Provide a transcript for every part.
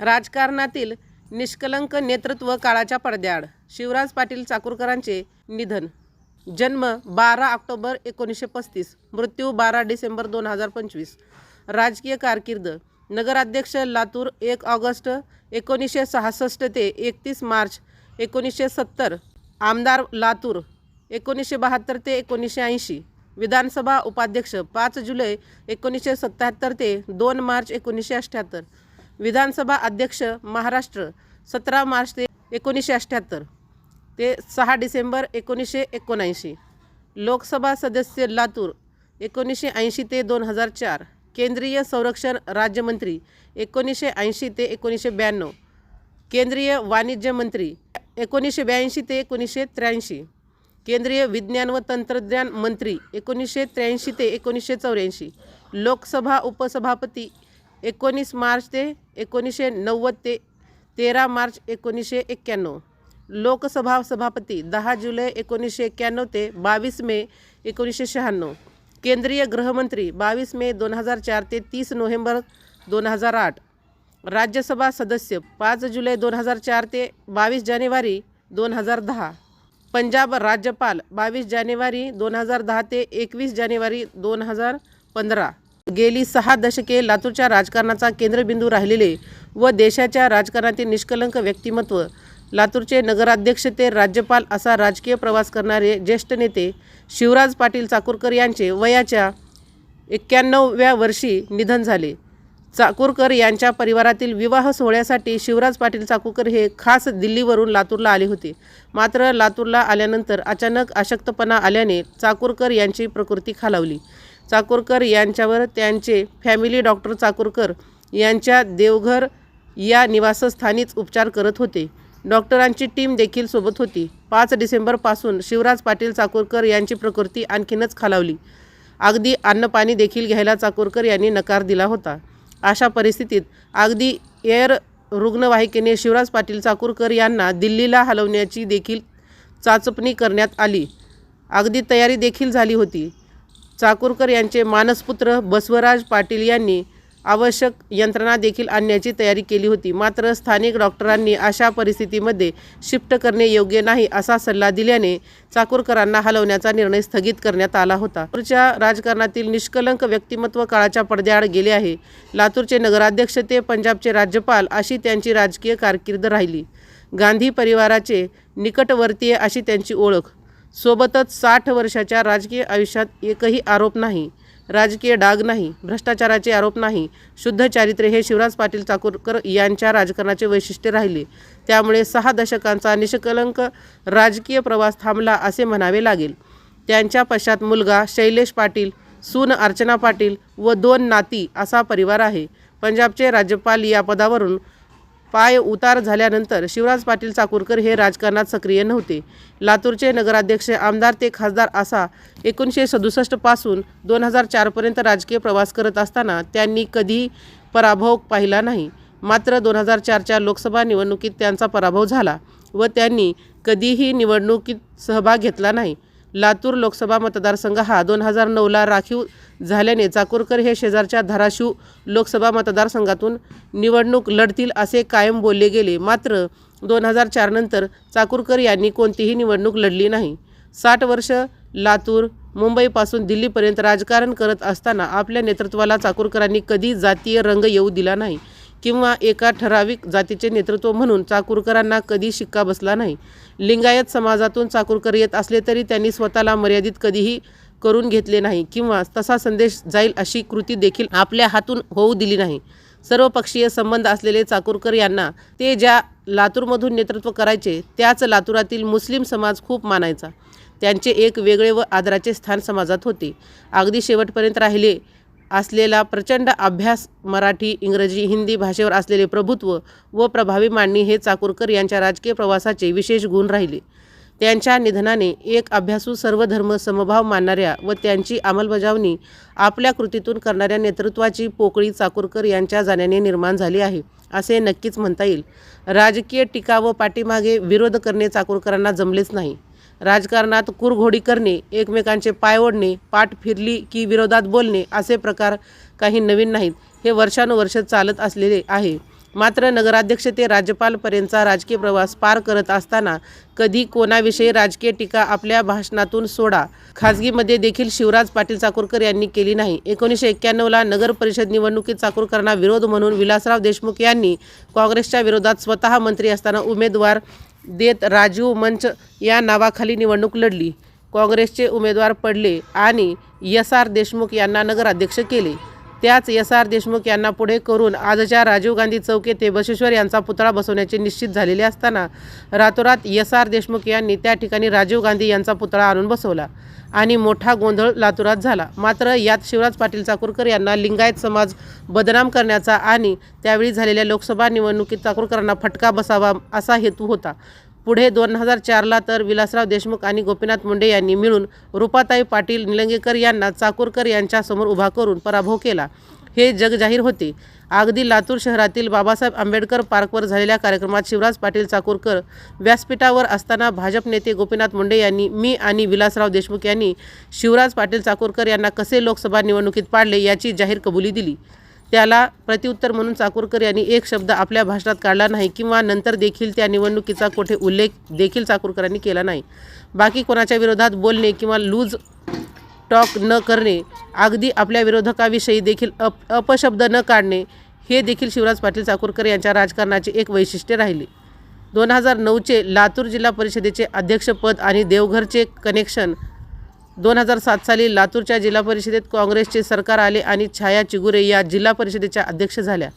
राजकारणातील निष्कलंक नेतृत्व काळाच्या पडद्याआड. शिवराज पाटील चाकूरकरांचे निधन. जन्म 12 ऑक्टोबर 1935, मृत्यू 12 डिसेंबर 2025. राजकीय कारकीर्द: नगराध्यक्ष लातूर 1 ऑगस्ट 1966 ते 31 मार्च 1970, आमदार लातूर 1972 ते 1980, विधानसभा उपाध्यक्ष 5 जुलै 1977 ते 2 मार्च 1978, विधानसभा अध्यक्ष महाराष्ट्र 17 मार्च ते 1978 ते 6 डिसेंबर 1979, लोकसभा सदस्य लातूर 1980 ते 2004, केंद्रीय संरक्षण राज्यमंत्री 1980 ते 1992, केंद्रीय वाणिज्य मंत्री 1982 ते 1983, केंद्रीय विज्ञान व तंत्रज्ञान मंत्री 1983 ते 1984, लोकसभा उपसभापती 19 मार्च ते 1990 ते 13 मार्च 1991, लोकसभा सभापती 10 जुलै 1991 ते 22 मे 1996, केंद्रीय गृहमंत्री 22 मे 2004 ते 30 नोव्हेंबर 2008, राज्यसभा सदस्य 5 जुलै 2004 ते 22 जानेवारी 2010, पंजाब राज्यपाल 22 जानेवारी 2010 ते 21 जानेवारी 2015. गेली 6 दशके लातूरच्या राजकारणाचा केंद्रबिंदू राहिलेले व देशाच्या राजकारणातील निष्कलंक व्यक्तिमत्व, लातूरचे नगराध्यक्ष ते राज्यपाल असा राजकीय प्रवास करणारे ज्येष्ठ नेते शिवराज पाटील चाकूरकर यांचे वयाच्या 91व्या वर्षी निधन झाले. चाकूरकर यांच्या परिवारातील विवाह सोहळ्यासाठी शिवराज पाटील चाकूरकर हे खास दिल्लीवरून लातूरला आले होते. मात्र लातूरला आल्यानंतर अचानक अशक्तपणा आल्याने चाकूरकर यांची प्रकृती खालावली. चाकूरकर यांच्यावर त्यांचे फॅमिली डॉक्टर चाकूरकर यांच्या देवघर या निवासस्थानीच उपचार करत होते. डॉक्टरांची टीम देखील सोबत होती. 5 डिसेंबरपासून शिवराज पाटील चाकूरकर यांची प्रकृती आणखीनच खालावली. अगदी अन्नपाणी देखील घ्यायला चाकूरकर यांनी नकार दिला होता. अशा परिस्थितीत अगदी एअर रुग्णवाहिकेने शिवराज पाटील चाकूरकर यांना दिल्लीला हलवण्याची देखील चाचपणी करण्यात आली. अगदी तयारी देखील झाली होती. चाकूरकर यांचे मानसपुत्र बसवराज पाटील यांनी आवश्यक यंत्रणा देखील आणण्याची तयारी केली होती. मात्र स्थानिक डॉक्टरांनी अशा परिस्थितीमध्ये शिफ्ट करणे योग्य नाही असा सल्ला दिल्याने चाकूरकरांना हलवण्याचा निर्णय स्थगित करण्यात आला होता. लातूरच्या राजकारणातील निष्कलंक व्यक्तिमत्व काळाच्या पडद्याआड गेले आहे. लातूरचे नगराध्यक्ष ते पंजाबचे राज्यपाल अशी त्यांची राजकीय कारकीर्द राहिली. गांधी परिवाराचे निकटवर्तीय अशी त्यांची ओळख. सोबतच 60 वर्षाच्या राजकीय आयुष्यात एकही आरोप नाही, राजकीय डाग नाही, भ्रष्टाचाराचे आरोप नाही. शुद्ध चारित्र्य हे शिवराज पाटील चाकूरकर यांच्या राजकारणाचे वैशिष्ट्य राहिले. त्यामुळे 6 दशकांचा निष्कलंक राजकीय प्रवास थांबला असे म्हणावे लागेल. त्यांच्या पश्चात मुलगा शैलेश पाटील, सून अर्चना पाटील व 2 नाती असा परिवार आहे. पंजाबचे राज्यपाल या पदावरून पाय उतार झाल्यानंतर शिवराज पाटील चाकूरकर हे राजकारणात सक्रिय नव्हते. लातूरचे नगराध्यक्ष, आमदार ते खासदार असा 1967 पासून 2004 पर्यंत राजकीय प्रवास करत असताना त्यांनी कधीही पराभव पाहिला नाही. मात्र 2004च्या लोकसभा निवडणुकीत त्यांचा पराभव झाला व त्यांनी कधीही निवडणुकीत सहभाग घेतला नाही. लातूर लोकसभा मतदारसंघ हा 2009ला राखीव झाल्याने चाकूरकर हे शेजारच्या धाराशिव लोकसभा मतदारसंघातून निवडणूक लढतील असे कायम बोलले गेले. मात्र 2004 नंतर चाकूरकर यांनी कोणतीही निवडणूक लढली नाही. 60 वर्ष लातूर, मुंबईपासून दिल्लीपर्यंत राजकारण करत असताना आपल्या नेतृत्वाला चाकूरकरांनी कधी जातीय रंग येऊ दिला नाही किंवा एका ठराविक जातीचे नेतृत्व म्हणून चाकूरकरांना कधी शिक्का बसला नाही. लिंगायत समाजातून चाकूरकर येत असले तरी त्यांनी स्वतःला मर्यादित कधीही करून घेतले नाही किंवा तसा संदेश जाईल अशी कृती देखील आपल्या हातून होऊ दिली नाही. सर्वपक्षीय संबंध असलेले चाकूरकर यांना ते ज्या लातूरमधून नेतृत्व करायचे त्याच लातूरातील मुस्लिम समाज खूप मानायचा. त्यांचे एक वेगळे व आदराचे स्थान समाजात होते. अगदी शेवटपर्यंत राहिले असलेला प्रचंड अभ्यास, मराठी, इंग्रजी, हिंदी भाषेवर असलेले प्रभुत्व व प्रभावी मांडणी हे चाकूरकर यांच्या राजकीय प्रवासाचे विशेष गुण राहिले. त्यांच्या निधनाने एक अभ्यासू, सर्वधर्म समभाव मानणाऱ्या व त्यांची अंमलबजावणी आपल्या कृतीतून करणाऱ्या नेतृत्वाची पोकळी चाकूरकर यांच्या जाण्याने निर्माण झाली आहे असे नक्कीच म्हणता येईल. राजकीय टीका व पाठीमागे विरोध करणे चाकूरकरांना जमलेच नाही. राजकारणात कुरघोडी करणे, एकमेकांचे पाय ओढणे, पाठ फिरली की विरोधात बोलणे असे प्रकार काही नवीन नाहीत. हे वर्षानुवर्ष चालत असलेले आहे. मात्र नगराध्यक्ष ते राज्यपालपर्यंतचा राजकीय प्रवास पार करत असताना कधी कोणाविषयी राजकीय टीका आपल्या भाषणातून सोडा, खाजगीमध्ये देखील शिवराज पाटील चाकूरकर यांनी केली नाही. 1991ला नगर परिषद निवडणुकीत चाकूरकरांना विरोध म्हणून विलासराव देशमुख यांनी काँग्रेसच्या विरोधात स्वतः मंत्री असताना उमेदवार देत राजीव मंच या नावाखाली निवडणूक लढली. काँग्रेसचे उमेदवार पडले आणि एस.आर. देशमुख यांना नगराध्यक्ष केले. त्याच एस.आर. देशमुख यांना पुढे करून आजच्या राजीव गांधी चौक येथे बसवेश्वर यांचा पुतळा बसवण्याचे निश्चित झालेले असताना रातोरात एस.आर. देशमुख यांनी त्या ठिकाणी राजीव गांधी यांचा पुतळा आणून बसवला आणि मोठा गोंधळ लातूरात झाला. मात्र यात शिवराज पाटील चाकूरकर यांना लिंगायत समाज बदनाम करण्याचा आणि त्यावेळी झालेल्या लोकसभा निवडणुकीत चाकूरकरांना फटका बसावा असा हेतू होता. पुढे 2004ला तर विलासराव देशमुख आणि गोपीनाथ मुंडे यांनी मिळून रूपाताई पाटील निलंगेकर यांना चाकूरकर यांच्या समोर उभा करून पराभव केला. हे जगजाहीर होते. अगदी लातूर शहरातील बाबासाहेब आंबेडकर पार्कवर झालेल्या कार्यक्रमात शिवराज पाटील चाकूरकर व्यासपीठावर असताना भाजप नेते गोपीनाथ मुंडे यांनी मी आणि विलासराव देशमुख यांनी शिवराज पाटील चाकूरकर यांना कसे लोकसभा निवडणुकीत पाडले याची जाहीर कबुली दिली. त्याला प्रत्युत्तर म्हणून चाकूरकर यांनी एक शब्द आपल्या भाषणात काढला नाही किंवा नंतर देखील त्या निवडणुकीचा कोठे उल्लेख देखील चाकूरकरांनी केला नाही. बाकी कोणाच्या विरोधात बोलणे किंवा लूज टॉक न करणे, अगदी आपल्या विरोधकाविषयी देखील अपशब्द न काढणे हे देखील शिवराज पाटील चाकूरकर यांच्या राजकारणाचे एक वैशिष्ट्य राहिले. 2009चे लातूर जिल्हा परिषदेचे अध्यक्षपद आणि देवघरचे कनेक्शन. 2007 साली लातूरच्या जिल्हा परिषदेत काँग्रेसचे सरकार आले आणि छाया चिगुरे या जिल्हा परिषदेच्या अध्यक्ष झाल्या.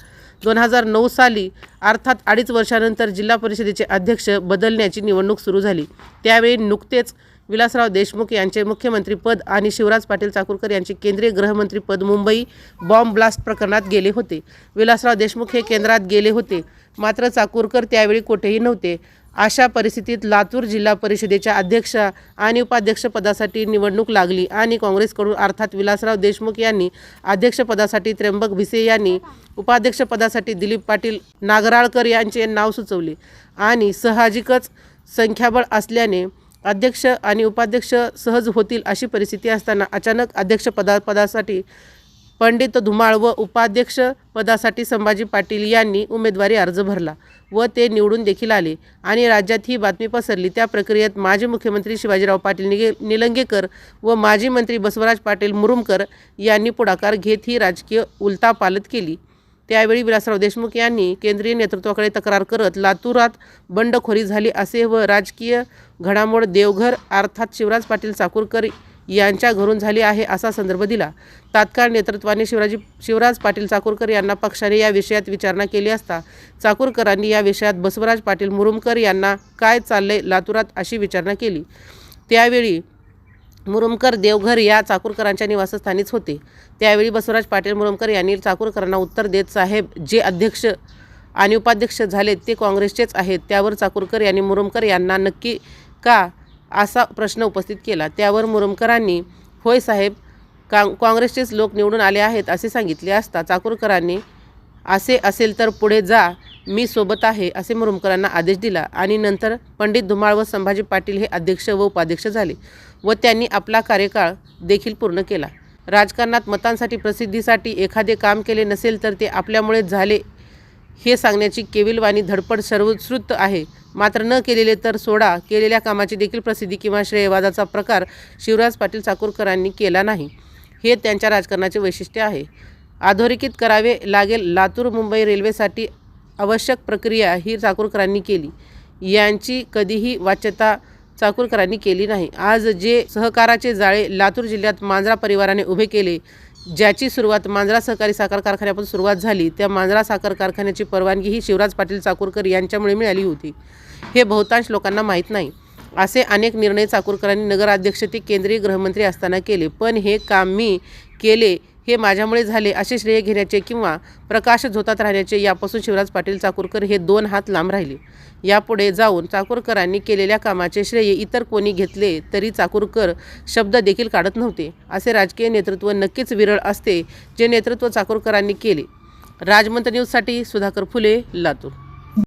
2009 साली अर्थात 2.5 वर्षानंतर जिल्हा परिषदेचे अध्यक्ष बदलण्याची निवडणूक सुरू झाली. त्यावेळी नुकतेच विलासराव देशमुख यांचे मुख्यमंत्रीपद आणि शिवराज पाटील चाकूरकर यांचे केंद्रीय गृहमंत्रीपद मुंबई बॉम्ब ब्लास्ट प्रकरणात गेले होते. विलासराव देशमुख हे केंद्रात गेले होते, मात्र चाकूरकर त्यावेळी कुठेही नव्हते. अशा परिस्थितीत लातूर जिल्हा परिषदेच्या अध्यक्ष आणि उपाध्यक्षपदासाठी निवडणूक लागली आणि काँग्रेसकडून अर्थात विलासराव देशमुख यांनी अध्यक्षपदासाठी त्र्यंबक भिसे यांनी, उपाध्यक्षपदासाठी दिलीप पाटील नागराळकर यांचे नाव सुचवले आणि साहजिकच संख्याबळ असल्याने अध्यक्ष आणि उपाध्यक्ष सहज होतील अशी परिस्थिती असताना अचानक अध्यक्षपदासाठी पंडित धुमाळ व उपाध्यक्षपदासाठी संभाजी पाटील यांनी उमेदवारी अर्ज भरला व ते निवडून देखील आले आणि राज्यात ही बातमी पसरली. त्या प्रक्रियेत माजी मुख्यमंत्री शिवाजीराव पाटील निलंगेकर व माजी मंत्री बसवराज पाटील मुरुमकर यांनी पुढाकार घेत ही राजकीय उलथापालथ केली. त्यावेळी विलासराव देशमुख यांनी केंद्रीय नेतृत्वाकडे तक्रार करत लातूरात बंडखोरी झाली असे व राजकीय घडामोड देवघर अर्थात शिवराज पाटील चाकूरकर यांच्या घरून झाली आहे असा संदर्भ दिला. तात्काळ नेतृत्वाने शिवराज पाटील चाकूरकर यांना पक्षाने या विषयात विचारणा केली असता चाकूरकरांनी या विषयात बसवराज पाटील मुरुमकर यांना काय चाललंय लातूरात अशी विचारणा केली. त्यावेळी मुरुमकर देवघर या चाकूरकरांच्या निवासस्थानीच होते. त्यावेळी बसवराज पाटील मुरुमकर यांनी चाकूरकरांना उत्तर देत, साहेब, जे अध्यक्ष आणि उपाध्यक्ष झालेत ते काँग्रेसचेच आहेत. त्यावर चाकूरकर यांनी मुरुमकर यांना नक्की का असा प्रश्न उपस्थित केला. त्यावर मुरुमकरांनी होय साहेब, काँग्रेसचेच लोक निवडून आले आहेत असे सांगितले असता चाकूरकरांनी असे असेल तर पुढे जा, मी सोबत आहे असे मुरुमकरांना आदेश दिला आणि नंतर पंडित धुमाळ व संभाजी पाटील हे अध्यक्ष व उपाध्यक्ष झाले व त्यांनी आपला कार्यकाळ देखील पूर्ण केला. राजकारणात मतांसाठी प्रसिद्धीसाठी एखादे काम केले नसेल तर ते आपल्यामुळे झाले हे सांगण्याची केविलवाणी धडपड सर्वश्रुत आहे. मात्र न केलेले तर सोडा, केलेल्या कामाची देखील प्रसिद्धी किंवा श्रेयवादाचा प्रकार शिवराज पाटील चाकूरकरांनी केला नाही. हे त्यांच्या राजकारणाचे वैशिष्ट्य आहे. अधोरेखित करावे लागेल लातूर मुंबई रेल्वेसाठी आवश्यक प्रक्रिया ही चाकूरकरांनी केली. यांची कधीही वाच्यता चाकूरकरांनी केली नाही. आज जे सहकाराचे जाळे लातूर जिल्ह्यात मांजरा परिवाराने उभे केले, ज्याची सुरुवात मांजरा सहकारी साखर कारखान्यापासून सुरुवात झाली, त्या मांजरा साखर कारखान्याची परवानगी ही शिवराज पाटील चाकूरकर यांच्यामुळे मिळाली होती. हे बहुतांश लोकांना माहीत नाही. असे अनेक निर्णय चाकूरकरांनी नगराध्यक्ष ते केंद्रीय गृहमंत्री असताना केले, पण हे काम मी केले हे माझ्यामुळे झाले असे श्रेय घेण्याचे किंवा प्रकाश झोतात राहण्याचे यापासून शिवराज पाटील चाकूरकर हे 2 हात लांब राहिले. यापुढे जाऊन चाकूरकरांनी केलेल्या कामाचे श्रेय इतर कोणी घेतले तरी चाकूरकर शब्द देखील काढत नव्हते. असे राजकीय नेतृत्व नक्कीच विरळ असते जे नेतृत्व चाकूरकरांनी केले. राजमंत्र न्यूजसाठी सुधाकर फुले, लातूर.